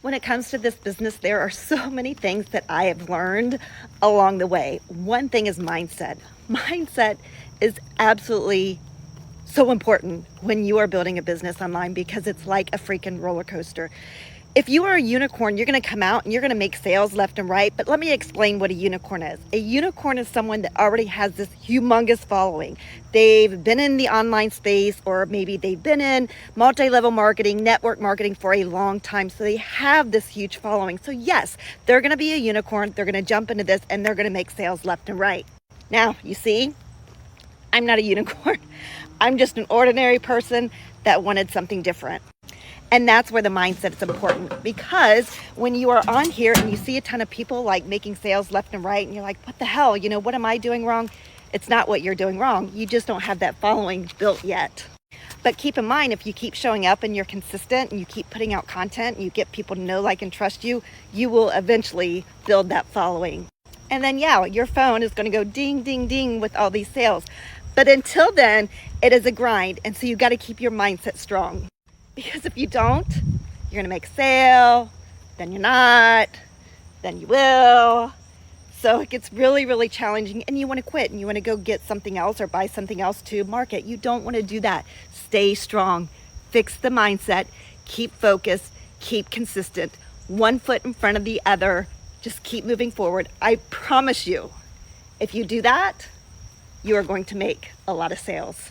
When it comes to this business, there are so many things that I have learned along the way. One thing is mindset. Mindset is absolutely so important when you are building a business online because it's like a freaking roller coaster. If you are a unicorn, you're going to come out and you're going to make sales left and right. But let me explain what a unicorn is. A unicorn is someone that already has this humongous following. They've been in the online space, or maybe they've been in multi-level marketing, network marketing for a long time. So they have this huge following. So yes, they're going to be a unicorn. They're going to jump into this and they're going to make sales left and right. Now, you see, I'm not a unicorn. I'm just an ordinary person that wanted something different. And that's where the mindset is important, because when you are on here and you see a ton of people like making sales left and right and you're like, what the hell, what am I doing wrong? It's not what you're doing wrong. You just don't have that following built yet. But keep in mind, if you keep showing up and you're consistent and you keep putting out content and you get people to know, like, and trust you, you will eventually build that following. And then, yeah, your phone is going to go ding, ding, ding with all these sales. But until then, it is a grind. And so you got to keep your mindset strong. Because if you don't, you're going to make a sale, then you're not, then you will. So it gets really, really challenging and you want to quit and you want to go get something else or buy something else to market. You don't want to do that. Stay strong, fix the mindset, keep focused, keep consistent, one foot in front of the other. Just keep moving forward. I promise you, if you do that, you are going to make a lot of sales.